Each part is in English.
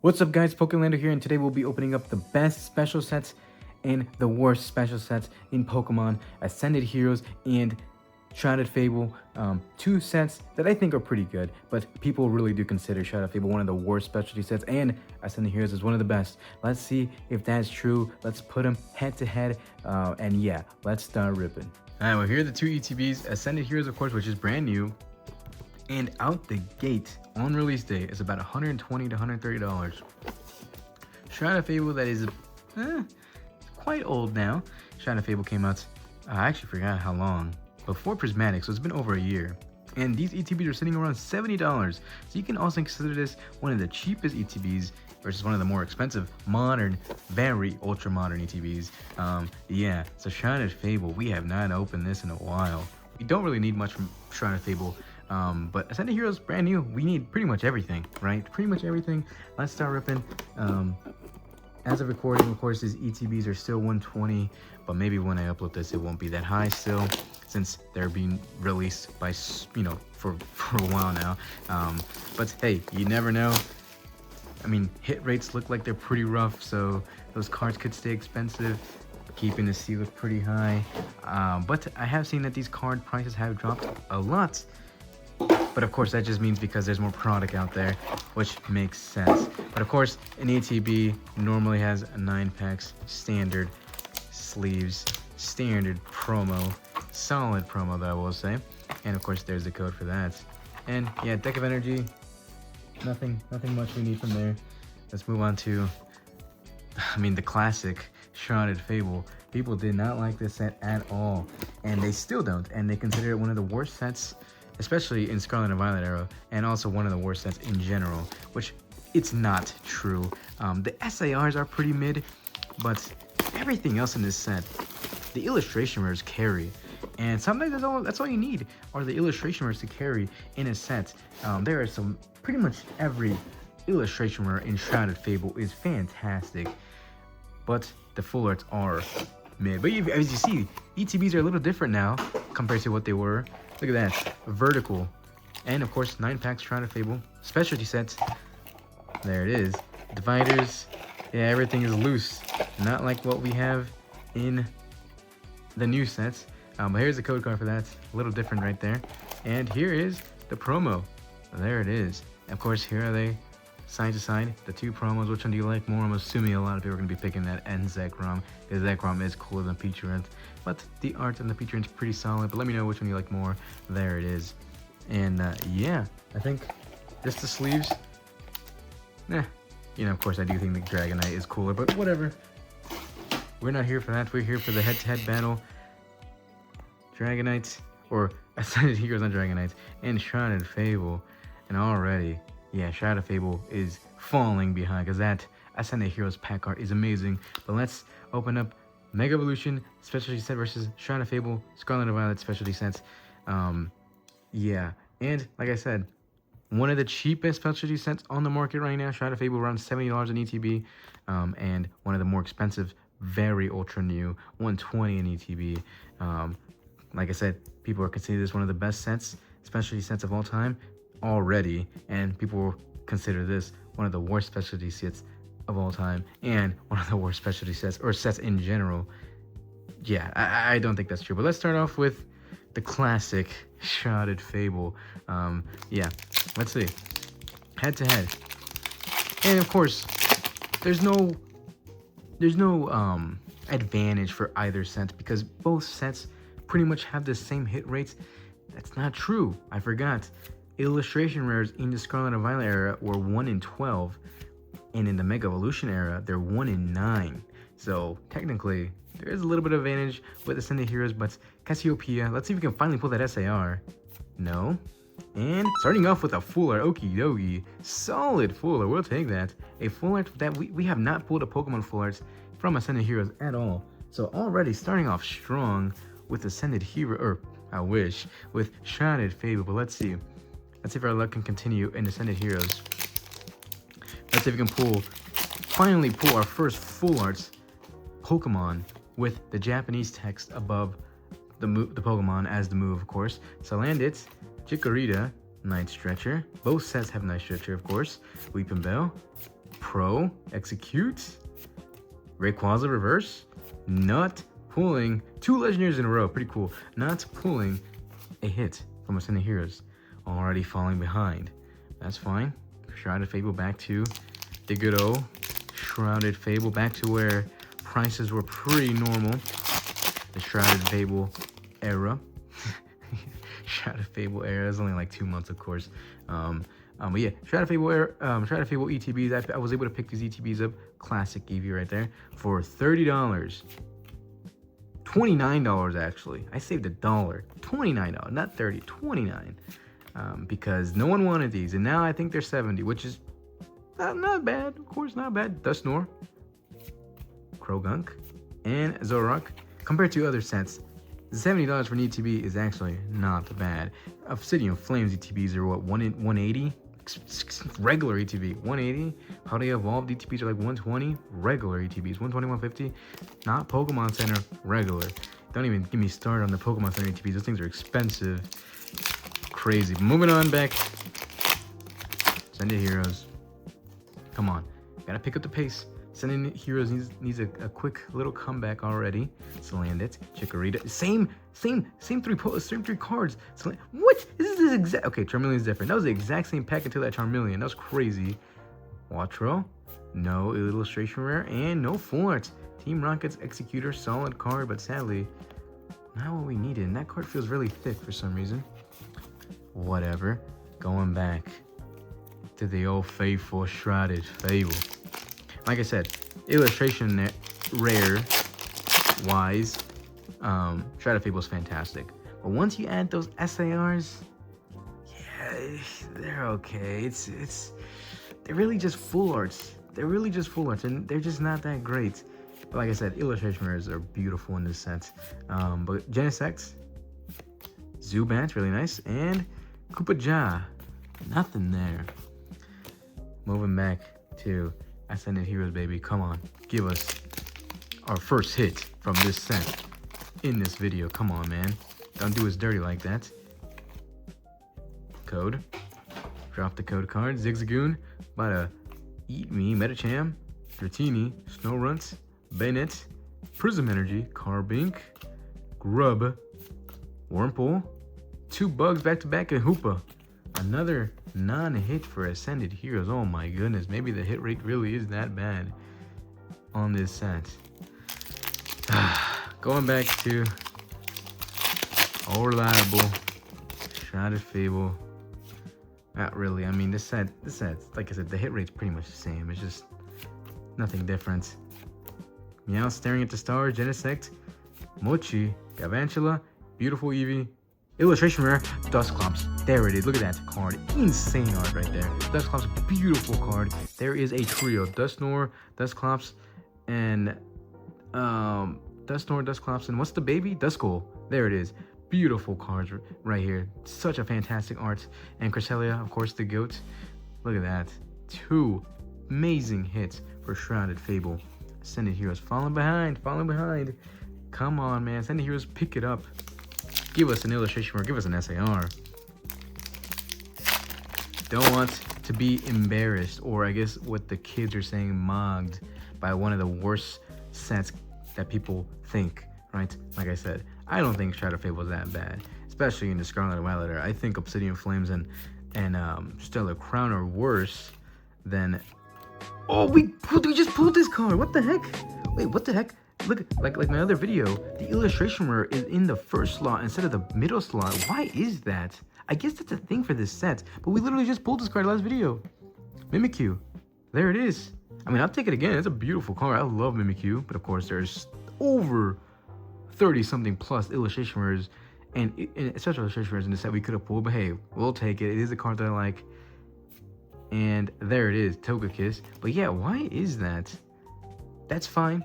What's up guys, Pokelander here, and today we'll be opening up the best special sets and the worst special sets in Pokemon Ascended Heroes and Shrouded Fable. Two sets that I think are pretty good, but people really do consider Shrouded Fable one of the worst specialty sets and Ascended Heroes is one of the best. Let's see if that's true. Let's put them head to head, and yeah, let's start ripping. Alright, well here are the two ETBs. Ascended Heroes, of course, which is brand new. And out the gate on release day is about $120 to $130. Shrouded Fable, that is quite old now. Shrouded Fable came out, I actually forgot how long, before Prismatic, so it's been over a year. And these ETBs are sitting around $70. So you can also consider this one of the cheapest ETBs versus one of the more expensive, modern, very ultra modern ETBs. Yeah, so Shrouded Fable, we have not opened this in a while. We don't really need much from Shrouded Fable. But Ascended Heroes, brand new. We need pretty much everything, right? Pretty much everything. Let's start ripping. As of recording, of course, these ETBs are still 120, but maybe when I upload this, it won't be that high still, since they're being released by, for a while now. But hey, you never know. I mean, hit rates look like they're pretty rough, so those cards could stay expensive, keeping the C look pretty high. But I have seen that these card prices have dropped a lot. But of course, that just means because there's more product out there, which makes sense. But of course, an ETB normally has 9 packs, standard sleeves, standard promo, solid promo, that I will say. And of course, there's the code for that. And yeah, deck of energy, nothing much we need from there. Let's move on to, the classic Shrouded Fable. People did not like this set at all, and they still don't. And they consider it one of the worst sets, especially in Scarlet and Violet era, and also one of the worst sets in general, which it's not true. The SARs are pretty mid, but everything else in this set, the illustration rares carry. And sometimes that's all you need are the illustration rares to carry in a set. There are some, pretty much every illustration rare in Shrouded Fable is fantastic, but the full arts are mid. But as you see, ETBs are a little different now compared to what they were. Look at that, vertical, and of course 9 packs Shrouded Fable, specialty sets. There it is, dividers. Yeah, everything is loose, not like what we have in the new sets. But here's the code card for that, a little different right there. And here is the promo. There it is. Of course, here are they, side to side, the two promos. Which one do you like more? I'm assuming a lot of people are going to be picking that N Zekrom, because Zekrom is cooler than Peachurant. But the art and the Peachurant's pretty solid, but let me know which one you like more. There it is. And yeah, I think just the sleeves. Of course I do think the Dragonite is cooler, but whatever. We're not here for that. We're here for the head-to-head battle. Dragonite, or Ascended Heroes on Dragonite, and Shrouded Fable. And already, yeah, Shrouded Fable is falling behind, because that Ascended Heroes pack art is amazing. But let's open up Mega Evolution specialty set versus Shrouded Fable Scarlet and Violet specialty sets. Yeah, and like I said, one of the cheapest specialty sets on the market right now. Shrouded Fable around $70 in ETB, and one of the more expensive, very ultra new, $120 in ETB. Like I said, people are considering this one of the best sets, specialty sets of all time already, and people will consider this one of the worst specialty sets of all time, and one of the worst specialty sets, or sets in general. Yeah, I don't think that's true. But let's start off with the classic Shrouded Fable. Yeah, let's see. Head to head. And of course, there's no advantage for either set, because both sets pretty much have the same hit rates. That's not true. I forgot. Illustration rares in the Scarlet and Violet era were 1 in 12. And in the Mega Evolution era, they're 1 in 9. So technically, there is a little bit of advantage with Ascended Heroes, but Cassiopeia, let's see if we can finally pull that SAR. No. And starting off with a full art, okie dokie. Solid full art, we'll take that. A full art that we have not pulled a Pokemon full arts from Ascended Heroes at all. So already starting off strong with Ascended Hero, or I wish, with Shrouded Fable. But let's see. Let's see if our luck can continue in Ascended Heroes. Let's see if we can finally pull our first full arts Pokemon with the Japanese text above the Pokemon as the move, of course. Salandit, Chikorita, Night Stretcher. Both sets have Night Stretcher, of course. Weeping Bell, Pro, Execute, Rayquaza reverse, not pulling 2 legendaries in a row, pretty cool. Not pulling a hit from Ascended Heroes, already falling behind. That's fine. Shrouded Fable back to the good old Shrouded Fable, back to where prices were pretty normal. The Shrouded Fable era. Shrouded Fable era is only like 2 months, of course. But yeah, Shrouded Fable era, Shrouded Fable ETBs. I was able to pick these ETBs up, classic EV right there, for $30. $29 actually. I saved $1. $29, not 30, 29. Because no one wanted these, and now I think they're 70, which is not bad. Of course, not bad. Dusknoir, Krogunk, and Zoroark. Compared to other sets, $70 for an ETB is actually not bad. Obsidian Flames ETBs are what, 180? Regular ETB 180. How they evolved ETBs are like 120. Regular ETBs 120, 150. Not Pokemon Center, regular. Don't even get me started on the Pokemon Center ETBs. Those things are expensive. Crazy. Moving on back. Ascended Heroes. Come on. Gotta pick up the pace. Ascended Heroes needs a quick little comeback already. Salandit, Chikorita. Same three cards. What? This is exact. Okay, Charmeleon is different. That was the exact same pack until that Charmeleon. That was crazy. Watro. No illustration rare. And no full art. Team Rocket's Executor. Solid card, but sadly, not what we needed. And that card feels really thick for some reason. Whatever. Going back to the old faithful Shrouded Fable. Like I said, illustration rare wise, Shrouded Fable is fantastic. But once you add those SARs, yeah, they're okay. They're really just full arts. They're really just full arts, and they're just not that great. But like I said, illustration rares are beautiful in this set. But Genesect, Zubat, really nice, and Koopa, nothing there. Moving back to Ascended Heroes, baby. Come on, give us our first hit from this set in this video. Come on, man. Don't do us dirty like that. Code. Drop the code card. Zigzagoon. About to eat me. Metacham. Dratini. Snorunt. Bennett. Prism Energy. Carbink. Grub. Wurmple. 2 bugs back to back, and Hoopa. Another non-hit for Ascended Heroes. Oh my goodness, maybe the hit rate really is that bad on this set. Going back to all reliable Shrouded Fable. Not really. I mean, this set, like I said, the hit rate's pretty much the same. It's just nothing different. Meow staring at the stars. Genesect, Mochi, Galvantula, beautiful Eevee. Illustration rare, Dusclops. There it is. Look at that card. Insane art right there. Dusclops, beautiful card. There is a trio. Dusknoir, Dusclops, and Dusclops, and what's the baby? Duskull. There it is. Beautiful cards right here. Such a fantastic art. And Cresselia, of course, the GOAT. Look at that. 2 amazing hits for Shrouded Fable. Ascended Heroes falling behind. Come on, man. Ascended Heroes, pick it up. Give us an illustration or give us an SAR. Don't want to be embarrassed, or I guess what the kids are saying, mogged by one of the worst sets that people think, right? Like I said, I don't think Shrouded Fable is that bad, especially in the Scarlet and Violet era. I think Obsidian Flames and Stellar Crown are worse than... Oh, we just pulled this card. What the heck? Wait, what the heck? Look, like my other video, the illustration rare is in the first slot instead of the middle slot. Why is that? I guess that's a thing for this set, but we literally just pulled this card last video. Mimikyu. There it is. I mean, I'll take it again. It's a beautiful card. I love Mimikyu, but of course there's over 30-something plus illustration rares and special illustration rares in the set we could have pulled, but hey, we'll take it. It is a card that I like. And there it is, Togekiss. But yeah, why is that? That's fine.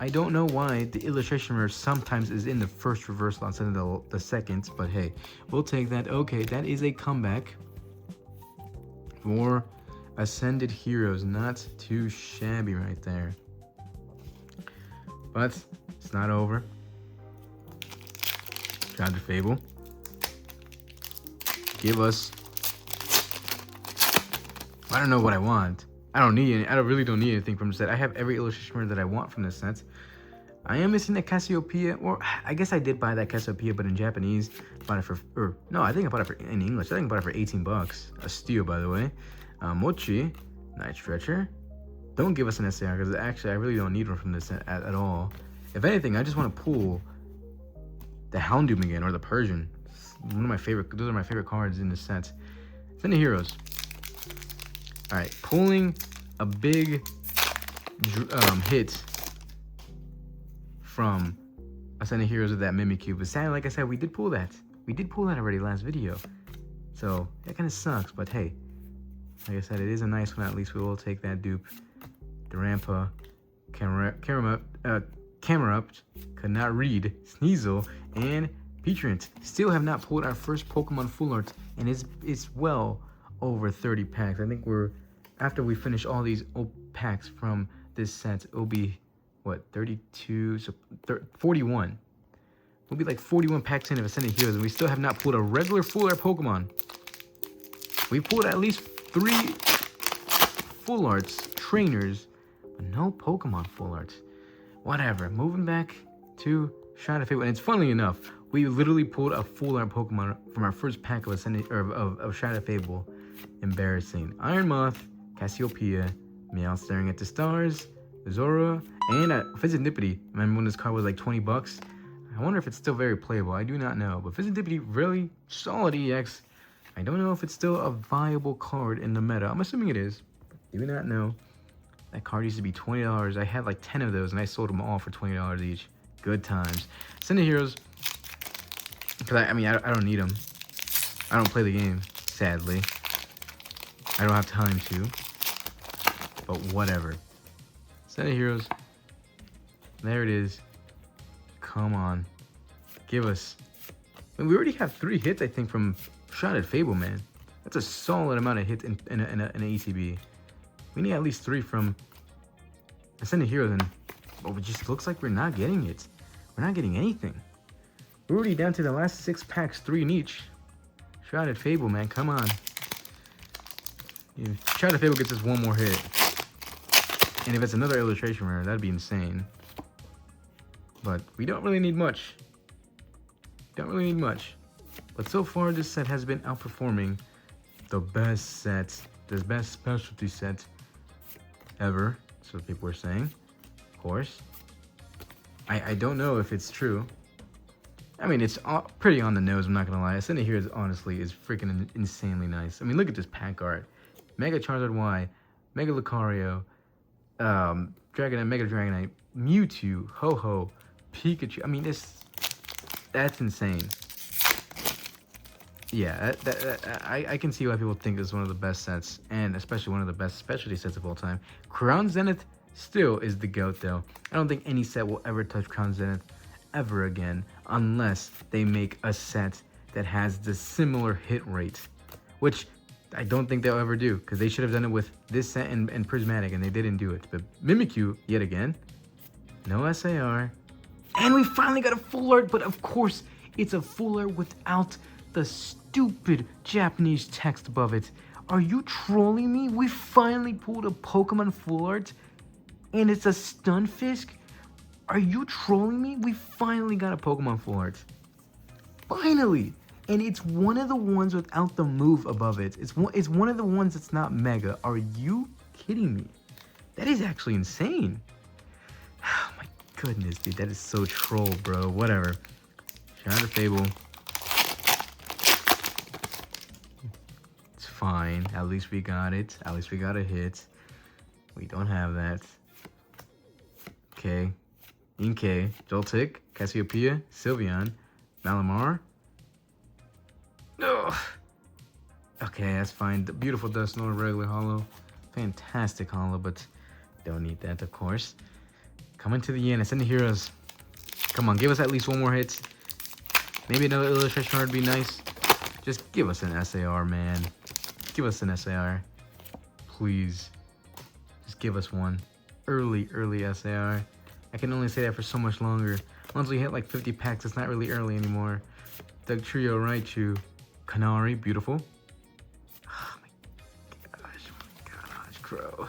I don't know why the illustration rare sometimes is in the first reverse slot instead of the second, but hey, we'll take that. Okay, that is a comeback for Ascended Heroes. Not too shabby right there. But it's not over. Shrouded Fable. Give us... I don't know what I want. I don't need any. I really don't need anything from the set. I have every illustration card that I want from this set. I am missing that Cassiopeia, or I guess I did buy that Cassiopeia, but in Japanese, bought it for, or no, I think I bought it for, in English, I think I bought it for 18 bucks. A steal, by the way. Mochi, Night Stretcher. Don't give us an SAR, because actually I really don't need one from this at all. If anything, I just want to pull the Houndoom again, or the Persian. One of my favorite, those are my favorite cards in this set. Ascended Heroes. Alright, pulling a big hit from Ascended Heroes with that Mimikyu. But sadly, like I said, we did pull that. We did pull that already last video. So, that kind of sucks, but hey. Like I said, it is a nice one. At least we will take that dupe. Durampa, Camerupt, Could Not Read, Sneasel, and Petrant. Still have not pulled our first Pokemon Full Art, and it's well over 30 packs. I think we're, after we finish all these packs from this set, it'll be, what, 32, so 41. We'll be like 41 packs in of Ascended Heroes, and we still have not pulled a regular Full Art Pokemon. We pulled at least 3 Full Arts trainers, but no Pokemon Full Arts. Whatever. Moving back to Shrouded Fable, and it's funny enough, we literally pulled a Full Art Pokemon from our first pack of of Shrouded Fable. Embarrassing. Iron Moth, Cassiopeia, Meow Staring at the Stars, Zora, and Fizzidipity. Remember when this card was like 20 bucks? I wonder if it's still very playable. I do not know. But Fizzidipity, really solid EX. I don't know if it's still a viable card in the meta. I'm assuming it is. Do not know. That card used to be $20. I had like 10 of those, and I sold them all for $20 each. Good times. Ascended Heroes. Because I don't need them. I don't play the game, sadly. I don't have time to. But whatever. Ascended Heroes. There it is. Come on. Give us. I mean, we already have 3 hits, I think, from Shrouded Fable, man. That's a solid amount of hits in an ETB. We need at least 3 from Ascended Heroes, and it just looks like we're not getting it. We're not getting anything. We're already down to the last 6 packs, 3 in each. Shrouded Fable, man, come on. If Shrouded Fable gets us 1 more hit, and if it's another illustration rare, that'd be insane. But we don't really need much. Don't really need much. But so far, this set has been outperforming the best set, the best specialty set ever. That's what people are saying, of course. I don't know if it's true. I mean, it's pretty on the nose, I'm not gonna lie. Ascended Heroes, honestly, is freaking insanely nice. I mean, look at this pack art. Mega Charizard Y, Mega Lucario, Dragonite, Mega Dragonite, Mewtwo, Ho-Ho, Pikachu. I mean, that's insane. Yeah, I can see why people think this is one of the best sets, and especially one of the best specialty sets of all time. Crown Zenith still is the GOAT, though. I don't think any set will ever touch Crown Zenith ever again, unless they make a set that has the similar hit rate, which I don't think they'll ever do, because they should have done it with this set and Prismatic, and they didn't do it. But Mimikyu, yet again, no SAR, and we finally got a Full Art, but of course, it's a Full Art without the stupid Japanese text above it. Are you trolling me? We finally pulled a Pokemon Full Art, and it's a Stunfisk? Are you trolling me? We finally got a Pokemon Full Art. Finally! And it's one of the ones without the move above it. It's one of the ones that's not Mega. Are you kidding me? That is actually insane. Oh my goodness, dude. That is so troll, bro. Whatever. Shrouded Fable. It's fine. At least we got it. At least we got a hit. We don't have that. Okay. Inkay, Joltik, Cassiopeia, Sylveon, Malamar. Ugh. Okay, that's fine. The beautiful Dusknoir, regular holo. Fantastic holo, but don't need that, of course. Coming to the end, Ascended Heroes. Come on, give us at least 1 more hit. Maybe another illustration card would be nice. Just give us an SAR, man. Give us an SAR. Please. Just give us one. Early SAR. I can only say that for so much longer. Once we hit like 50 packs, it's not really early anymore. Doug Trio, Raichu, Canary, beautiful. Oh my gosh, Crow.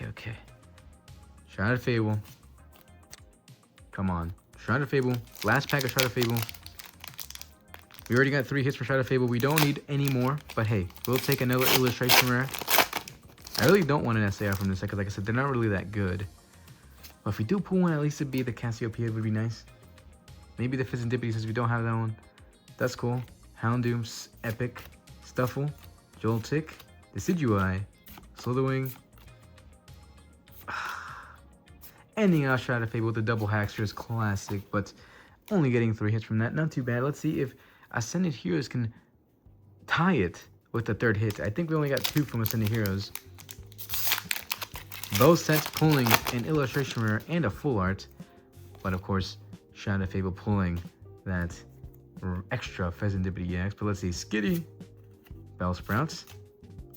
Okay. Shrouded Fable. Come on. Shrouded Fable. Last pack of Shrouded Fable. We already got 3 hits for Shrouded Fable. We don't need any more. But hey, we'll take another illustration rare. I really don't want an SAR from this set because, like I said, they're not really that good. But if we do pull one, at least it'd be the Cassiopeia would be nice. Maybe the Serendipity since we don't have that one. That's cool. Houndoom, Epic, Stuffle, Joltik, Decidueye, Slitherwing. Ending out Shrouded Fable with the double Hackster is classic, but only getting 3 hits from that. Not too bad. Let's see if Ascended Heroes can tie it with the 3rd hit. I think we only got 2 from Ascended Heroes. Both sets pulling an illustration rare and a full art. But of course, Shrouded Fable pulling that extra Serendipity EX. But let's see. Skitty, Bellsprouts,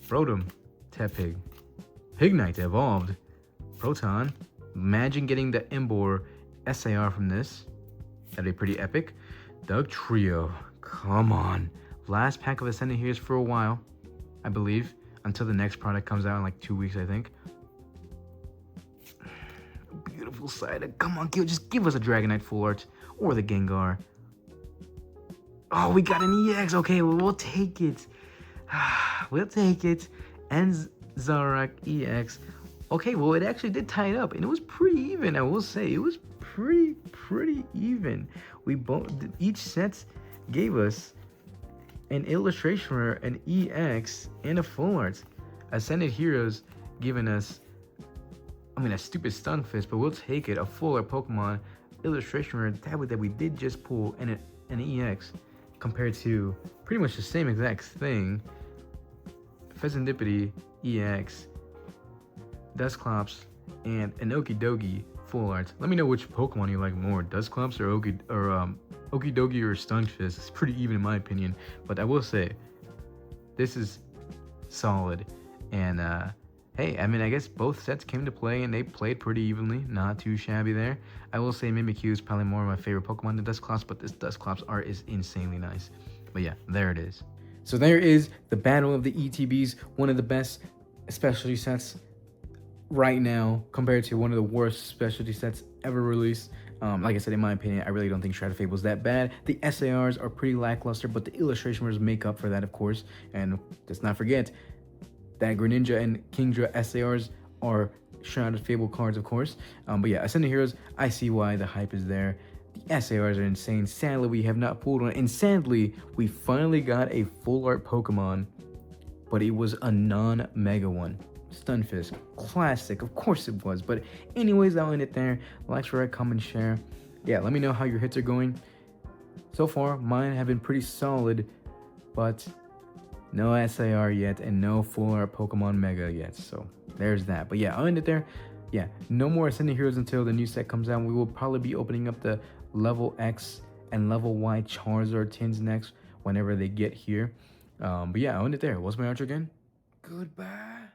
Rotom, Tepig, Pignite evolved, Proton. Imagine getting the Embor SAR from this. That'd be pretty epic. Doug Trio. Come on. Last pack of Ascended Heroes for a while, I believe. Until the next product comes out in like 2 weeks, I think. Beautiful side. Come on, just give us a Dragonite full art. Or the Gengar. Oh, we got an EX. Okay, well, we'll take it. We'll take it. And Zarak EX. Okay, well, it actually did tie it up, and it was pretty even. I will say it was pretty even. We both, each set gave us an illustration rare, an EX, and a full art. Ascended Heroes giving us, I mean, a stupid Stunfisk, but we'll take it. A full art Pokemon illustration rare that we did just pull, and an EX, compared to pretty much the same exact thing. Serendipity EX. Dusclops, and an Okidogi full art. Let me know which Pokemon you like more, Dusclops or Okidogi or Stunfisk. It's pretty even in my opinion, but I will say this is solid. And hey, I mean, I guess both sets came to play and they played pretty evenly, not too shabby there. I will say Mimikyu is probably more of my favorite Pokemon than Dusclops, but this Dusclops art is insanely nice. But yeah, there it is. So there is the Battle of the ETBs, one of the best specialty sets right now compared to one of the worst specialty sets ever released. Like I said, in my opinion, I really don't think Shrouded Fable is that bad. The SARs are pretty lackluster, but the illustration rares make up for that, of course. And let's not forget that Greninja and Kingdra SARs are Shrouded Fable cards, of course. But yeah, Ascended Heroes, I see why the hype is there. The SARs are insane. Sadly, we have not pulled one. And sadly, we finally got a full art Pokemon, but it was a non-mega one. Stunfisk, classic, of course it was. But anyways, I'll end it there. Like, share, comment, share. Yeah, let me know how your hits are going. So far, mine have been pretty solid, but no SAR yet and no full art Pokemon Mega yet. So there's that. But yeah, I'll end it there. Yeah, no more Ascended Heroes until the new set comes out. We will probably be opening up the Level X and Level Y Charizard tins next whenever they get here. But yeah, I'll end it there. What's my outro again? Goodbye.